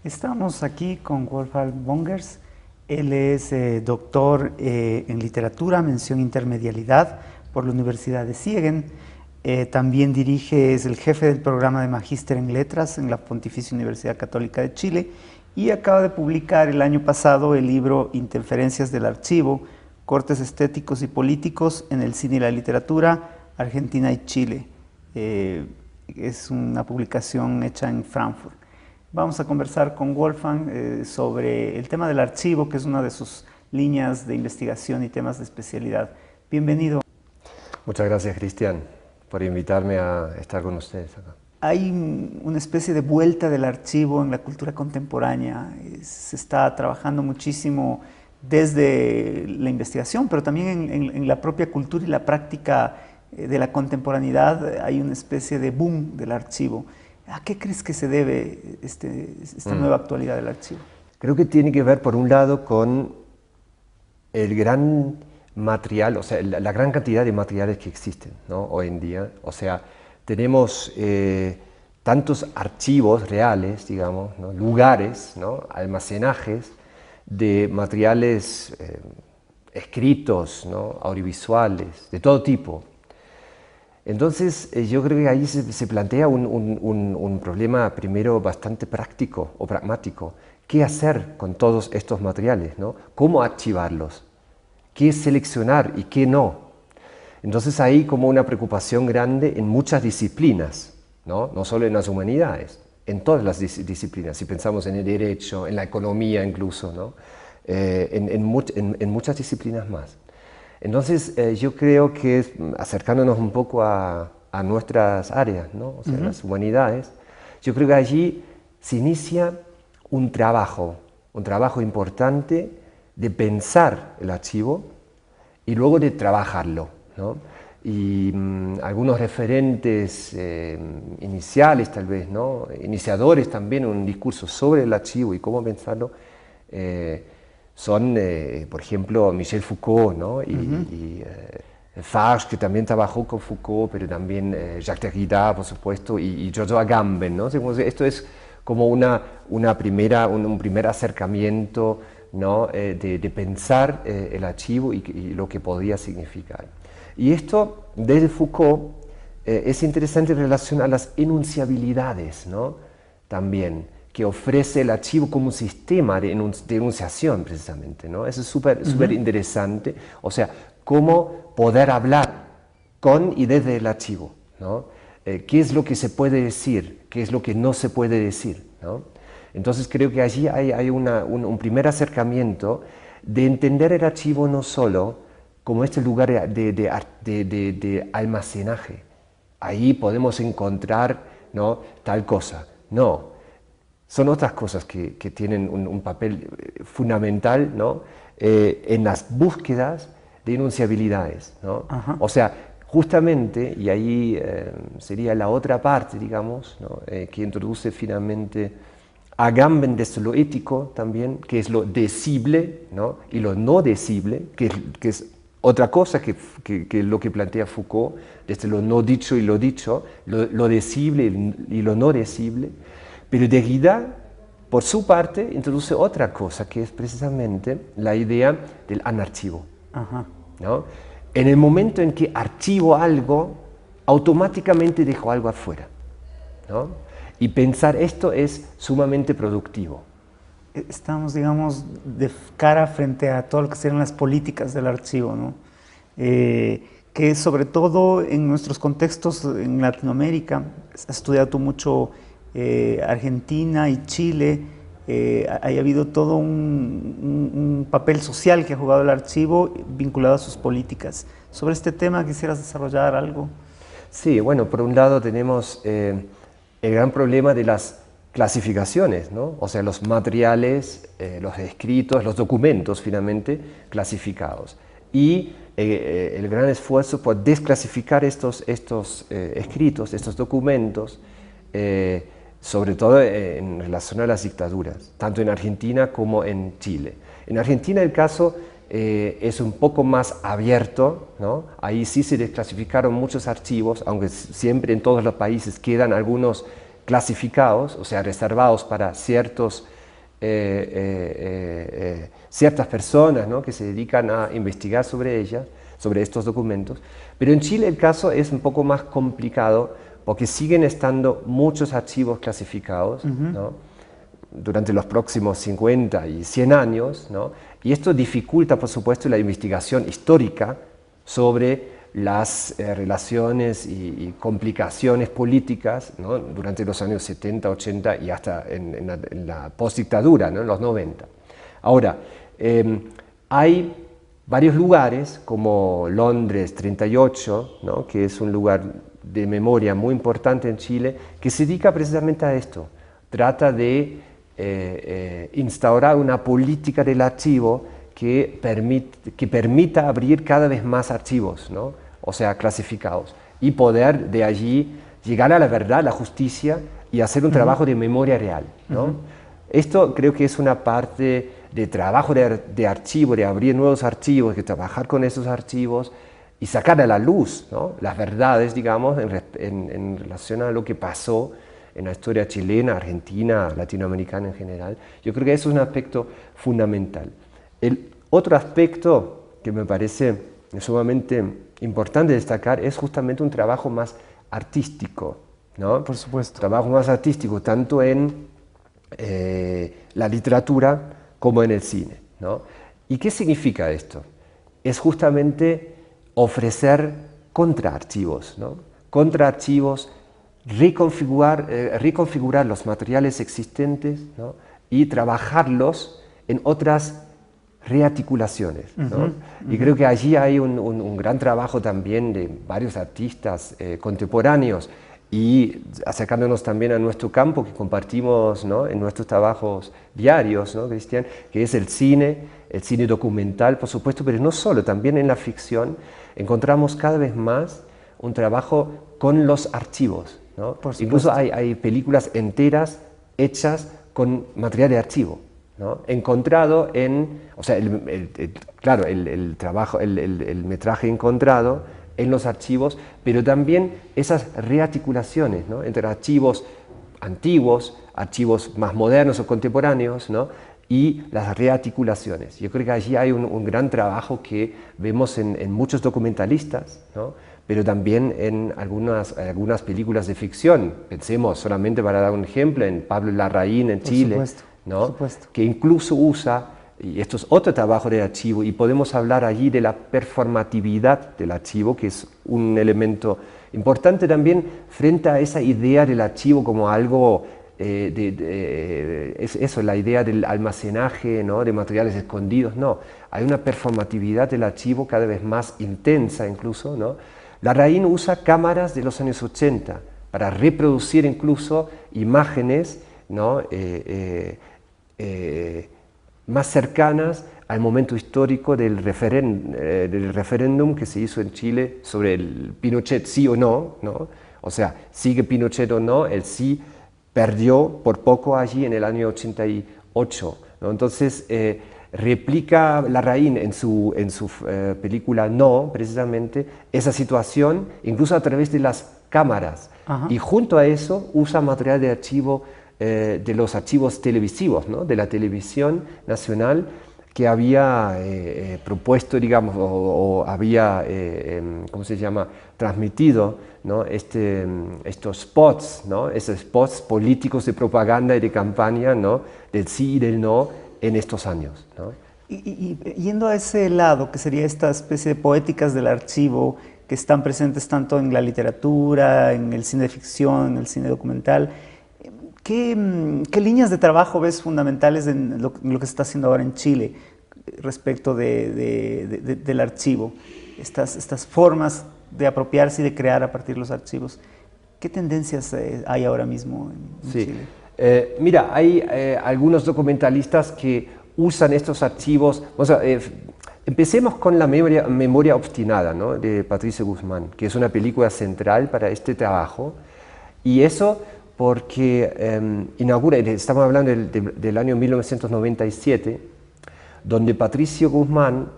Estamos aquí con Wolfgang Bongers. Él es doctor en literatura, mención intermedialidad por la Universidad de Siegen. También es el jefe del programa de Magíster en Letras en la Pontificia Universidad Católica de Chile y acaba de publicar el año pasado el libro Interferencias del Archivo, Cortes Estéticos y Políticos en el Cine y la Literatura, Argentina y Chile. Es una publicación hecha en Frankfurt. Vamos a conversar con Wolfgang sobre el tema del archivo, que es una de sus líneas de investigación y temas de especialidad. Bienvenido. Muchas gracias, Cristian, por invitarme a estar con ustedes acá. Hay una especie de vuelta del archivo en la cultura contemporánea. Se está trabajando muchísimo desde la investigación, pero también en la propia cultura y la práctica de la contemporaneidad. Hay una especie de boom del archivo. ¿A qué crees que se debe esta nueva actualidad del archivo? Creo que tiene que ver, por un lado, con el gran material, o sea, la gran cantidad de materiales que existen, ¿no? Hoy en día. O sea, tenemos tantos archivos reales, digamos, ¿no? Lugares, ¿no? Almacenajes de materiales escritos, ¿no? Audiovisuales, de todo tipo. Entonces, yo creo que ahí se plantea un problema primero bastante práctico o pragmático. ¿Qué hacer con todos estos materiales, ¿no? ¿Cómo archivarlos? ¿Qué seleccionar y qué no? Entonces hay como una preocupación grande en muchas disciplinas, no solo en las humanidades, en todas las disciplinas. Si pensamos en el derecho, en la economía incluso, ¿no? En muchas disciplinas más. Entonces, yo creo que acercándonos un poco a nuestras áreas, ¿no? O sea, las humanidades, yo creo que allí se inicia un trabajo importante de pensar el archivo y luego de trabajarlo, ¿no? Y algunos referentes iniciales, tal vez, ¿no? Iniciadores también, un discurso sobre el archivo y cómo pensarlo, son, por ejemplo, Michel Foucault, ¿no? y Farge, que también trabajó con Foucault, pero también Jacques Derrida, por supuesto, y Giorgio Agamben, ¿no? Esto es como un primer acercamiento, ¿no? de pensar el archivo y lo que podía significar. Y esto, desde Foucault, es interesante en relación a las enunciabilidades, ¿no? También, que ofrece el archivo como un sistema de enunciación, precisamente, ¿no? Eso es súper interesante. O sea, cómo poder hablar con y desde el archivo, ¿no? ¿Qué es lo que se puede decir? ¿Qué es lo que no se puede decir? ¿No? Entonces creo que allí hay un primer acercamiento de entender el archivo no solo como este lugar de almacenaje. Ahí podemos encontrar, ¿no? Tal cosa. No. Son otras cosas que tienen un papel fundamental, ¿no? En las búsquedas de enunciabilidades, ¿no? O sea, justamente, y ahí sería la otra parte, digamos, ¿no? Que introduce finalmente Agamben desde lo ético también, que es lo decible, ¿no? Y lo no decible, que es otra cosa que lo que plantea Foucault, desde lo no dicho y lo dicho, lo decible y lo no decible. Pero Derrida, por su parte, introduce otra cosa, que es precisamente la idea del anarchivo, ¿no? En el momento en que archivo algo, automáticamente dejo algo afuera, ¿no? Y pensar esto es sumamente productivo. Estamos, digamos, de cara frente a todo lo que serían las políticas del archivo, ¿no? Que sobre todo en nuestros contextos en Latinoamérica, has estudiado tú mucho Argentina y Chile, haya habido todo un papel social que ha jugado el archivo vinculado a sus políticas. Sobre este tema, ¿quisieras desarrollar algo? Sí, bueno, por un lado tenemos el gran problema de las clasificaciones, ¿no? O sea, los materiales, los escritos, los documentos finalmente clasificados. Y el gran esfuerzo por desclasificar estos escritos, estos documentos, sobre todo en relación a las dictaduras, tanto en Argentina como en Chile. En Argentina el caso es un poco más abierto, ¿no? Ahí sí se desclasificaron muchos archivos, aunque siempre en todos los países quedan algunos clasificados, o sea, reservados para ciertas personas, ¿no?, que se dedican a investigar sobre ellas, sobre estos documentos. Pero en Chile el caso es un poco más complicado porque siguen estando muchos archivos clasificados, ¿no?, durante los próximos 50 y 100 años, ¿no? Y esto dificulta, por supuesto, la investigación histórica sobre las relaciones y complicaciones políticas, ¿no?, durante los años 70, 80 y hasta en la postdictadura, ¿no?, en los 90. Ahora, hay varios lugares, como Londres 38, ¿no?, que es un lugar de memoria muy importante en Chile, que se dedica precisamente a esto. Trata de instaurar una política del archivo que permita abrir cada vez más archivos, ¿no?, o sea, clasificados, y poder de allí llegar a la verdad, la justicia, y hacer un trabajo de memoria real, ¿no? Esto creo que es una parte de trabajo de archivo, de abrir nuevos archivos, de trabajar con esos archivos y sacar a la luz, ¿no?, las verdades, digamos, en relación a lo que pasó en la historia chilena, argentina, latinoamericana en general. Yo creo que eso es un aspecto fundamental. El otro aspecto que me parece sumamente importante destacar es justamente un trabajo más artístico, ¿no? Por supuesto. Trabajo más artístico, tanto en la literatura como en el cine, ¿no? ¿Y qué significa esto? Es justamente ofrecer contraarchivos, ¿no? Contraarchivos, reconfigurar los materiales existentes, ¿no?, y trabajarlos en otras rearticulaciones, ¿no? Y creo que allí hay un gran trabajo también de varios artistas contemporáneos, y acercándonos también a nuestro campo que compartimos, ¿no?, en nuestros trabajos diarios, ¿no, Cristian?, que es el cine documental, por supuesto, pero no solo, también en la ficción encontramos cada vez más un trabajo con los archivos, ¿no? Incluso hay películas enteras hechas con material de archivo, ¿no?, encontrado o sea, claro, el metraje encontrado en los archivos, pero también esas rearticulaciones, ¿no?, entre archivos antiguos, archivos más modernos o contemporáneos, ¿no?, y las rearticulaciones. Yo creo que allí hay un gran trabajo que vemos en muchos documentalistas, ¿no?, pero también en algunas películas de ficción. Pensemos, solamente para dar un ejemplo, en Pablo Larraín en Chile, ¿no?, que incluso usa, y esto es otro trabajo de archivo, y podemos hablar allí de la performatividad del archivo, que es un elemento importante también frente a esa idea del archivo como algo, es eso, la idea del almacenaje, ¿no?, de materiales escondidos. No, hay una performatividad del archivo cada vez más intensa incluso, ¿no? Larraín usa cámaras de los años 80 para reproducir incluso imágenes, ¿no?, más cercanas al momento histórico del referéndum que se hizo en Chile sobre el Pinochet sí o no, ¿no? O sea, sigue Pinochet o no, el sí perdió por poco allí en el año 88, ¿no? Entonces, replica Larraín en su película No, precisamente, esa situación, incluso a través de las cámaras. Y junto a eso usa material de archivo de los archivos televisivos, ¿no?, de la televisión nacional, que había propuesto, digamos, o había, ¿cómo se llama?, transmitido, ¿no?, estos spots, ¿no?, esos spots políticos de propaganda y de campaña, ¿no?, del sí y del no en estos años, ¿no? Y yendo a ese lado, que sería esta especie de poéticas del archivo, que están presentes tanto en la literatura, en el cine de ficción, en el cine documental, ¿qué líneas de trabajo ves fundamentales en lo que se está haciendo ahora en Chile respecto del archivo? Estas formas de apropiarse y de crear a partir de los archivos. ¿Qué tendencias hay ahora mismo en Chile? Mira, hay algunos documentalistas que usan estos archivos. O sea, empecemos con La memoria obstinada, ¿no?, de Patricio Guzmán, que es una película central para este trabajo. Y eso porque estamos hablando del año 1997, donde Patricio Guzmán,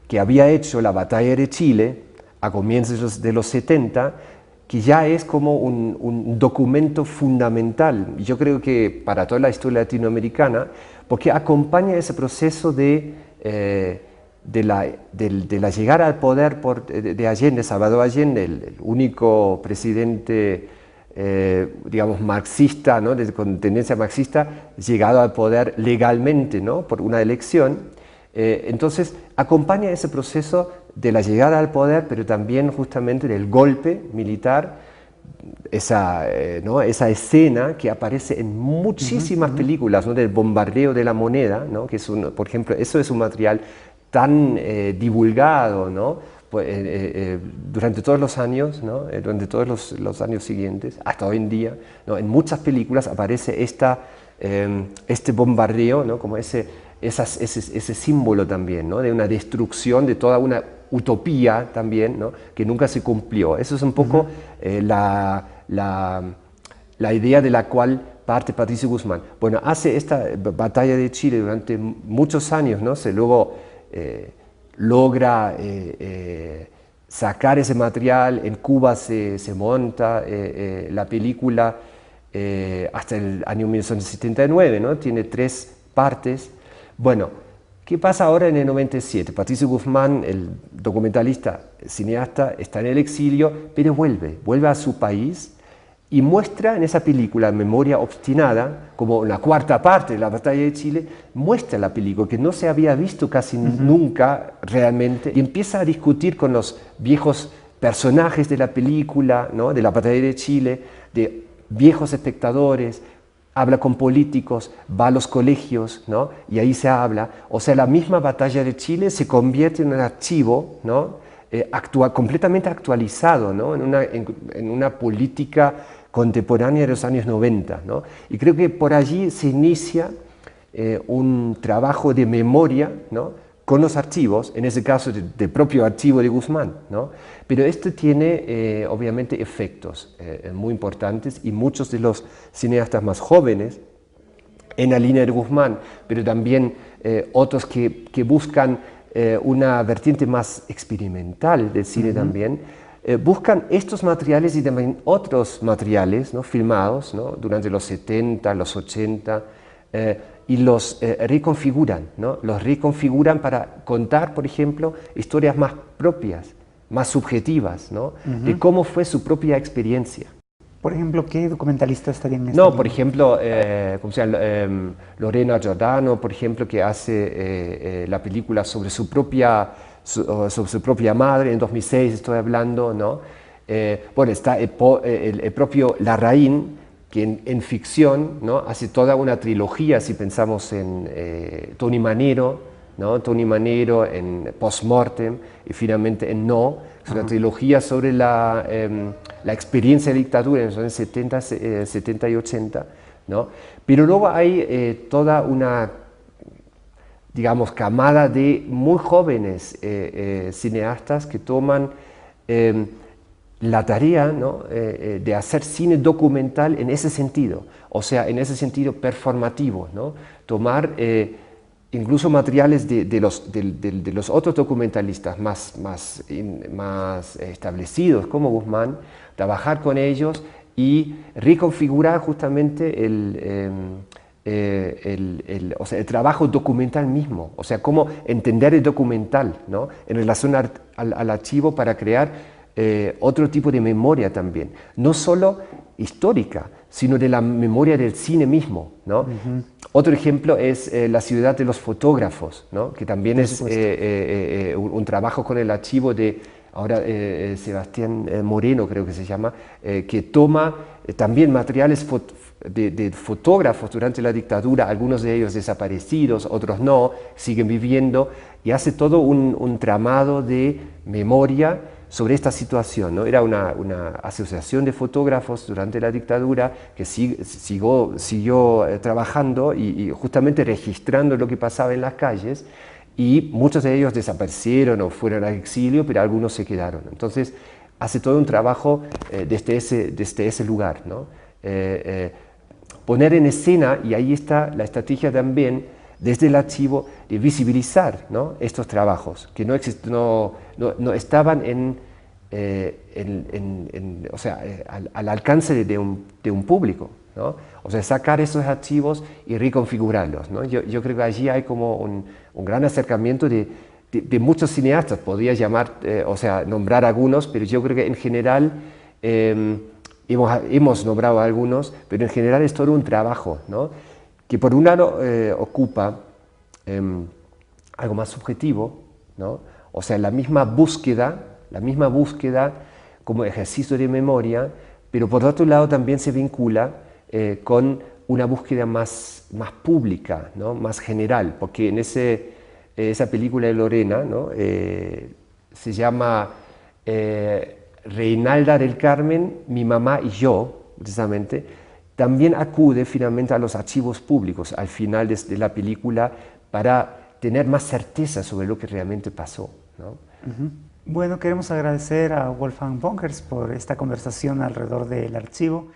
que había hecho La batalla de Chile a comienzos de los 70, que ya es como un documento fundamental, y yo creo que para toda la historia latinoamericana, porque acompaña ese proceso de la llegada al poder de Allende, Salvador Allende, el único presidente, digamos, marxista, ¿no? Con tendencia marxista, llegado al poder legalmente, ¿no? Por una elección. Entonces, acompaña ese proceso de la llegada al poder, pero también justamente del golpe militar, ¿no? Esa escena que aparece en muchísimas películas, ¿no? Del bombardeo de la moneda, ¿no? Que es por ejemplo, eso es un material tan divulgado, ¿no? Pues, durante todos los años, ¿no? Durante todos los años siguientes, hasta hoy en día, ¿no? En muchas películas aparece este bombardeo, ¿no? Como ese símbolo también, ¿no? De una destrucción de toda una utopía también, ¿no? Que nunca se cumplió. Eso es un poco la idea de la cual parte Patricio Guzmán. Bueno, hace esta batalla de Chile durante muchos años, ¿no? Luego logra sacar ese material, en Cuba se monta la película hasta el año 1979, ¿no? Tiene 3 partes. Bueno, ¿qué pasa ahora en el 97? Patricio Guzmán, el documentalista, cineasta, está en el exilio, pero vuelve a su país y muestra en esa película, Memoria Obstinada, como la 4ª parte de la batalla de Chile, muestra la película que no se había visto casi nunca realmente, y empieza a discutir con los viejos personajes de la película, ¿no? De la batalla de Chile, de viejos espectadores, habla con políticos, va a los colegios, ¿no? Y ahí se habla. O sea, la misma batalla de Chile se convierte en un archivo, ¿no? Completamente actualizado, ¿no? En una política contemporánea de los años 90, ¿no? Y creo que por allí se inicia un trabajo de memoria, ¿no? Con los archivos, en ese caso del propio archivo de Guzmán, ¿no? Pero esto tiene obviamente efectos muy importantes, y muchos de los cineastas más jóvenes en la línea de Guzmán, pero también otros que buscan una vertiente más experimental del cine también, buscan estos materiales y también otros materiales, ¿no? Filmados, ¿no? Durante los 70, los 80, y los reconfiguran, ¿no? Los reconfiguran para contar, por ejemplo, historias más propias, más subjetivas, ¿no? De cómo fue su propia experiencia. Por ejemplo, ¿qué documentalista estaría en este No, libro? por ejemplo, ¿cómo se llama? Lorena Giordano, por ejemplo, que hace la película sobre su propia madre, en 2006 estoy hablando, ¿no? Bueno, está el propio Larraín, que en ficción, ¿no? Hace toda una trilogía, si pensamos en Tony Manero, ¿no? Tony Manero, en Postmortem, y finalmente en No. Es una trilogía sobre la experiencia de dictadura en los años 70 y 80, ¿no? Pero luego hay toda una, digamos, camada de muy jóvenes cineastas que toman la tarea, ¿no? De hacer cine documental en ese sentido, o sea, en ese sentido performativo, ¿no? Tomar incluso materiales de los otros documentalistas más establecidos como Guzmán, trabajar con ellos y reconfigurar justamente o sea, el trabajo documental mismo, o sea, cómo entender el documental, ¿no? En relación al archivo, para crear otro tipo de memoria también, no solo histórica, sino de la memoria del cine mismo, ¿no? Otro ejemplo es La ciudad de los fotógrafos, ¿no? Que también es un trabajo con el archivo de ahora Sebastián Moreno, creo que se llama, que toma también materiales de fotógrafos durante la dictadura, algunos de ellos desaparecidos, otros no, siguen viviendo, y hace todo un tramado de memoria sobre esta situación, ¿no? Era una asociación de fotógrafos durante la dictadura que siguió trabajando y justamente registrando lo que pasaba en las calles, y muchos de ellos desaparecieron o fueron al exilio, pero algunos se quedaron. Entonces hace todo un trabajo desde ese lugar, ¿no? Poner en escena, y ahí está la estrategia también, desde el archivo, de visibilizar, ¿no? Estos trabajos que no estaban o sea, al alcance de un público, ¿no? O sea, sacar esos archivos y reconfigurarlos, ¿no? Yo creo que allí hay como un gran acercamiento de muchos cineastas, podría llamar, o sea, nombrar algunos, pero yo creo que en general hemos nombrado algunos, pero en general es todo un trabajo, ¿no? Que por un lado ocupa algo más subjetivo, ¿no? O sea, la misma búsqueda como ejercicio de memoria, pero por otro lado también se vincula con una búsqueda más pública, ¿no? Más general, porque en esa película de Lorena, ¿no? Se llama Reinalda del Carmen, mi mamá y yo, precisamente, también acude finalmente a los archivos públicos al final de la película para tener más certeza sobre lo que realmente pasó, ¿no? Bueno, queremos agradecer a Wolfgang Bongers por esta conversación alrededor del archivo.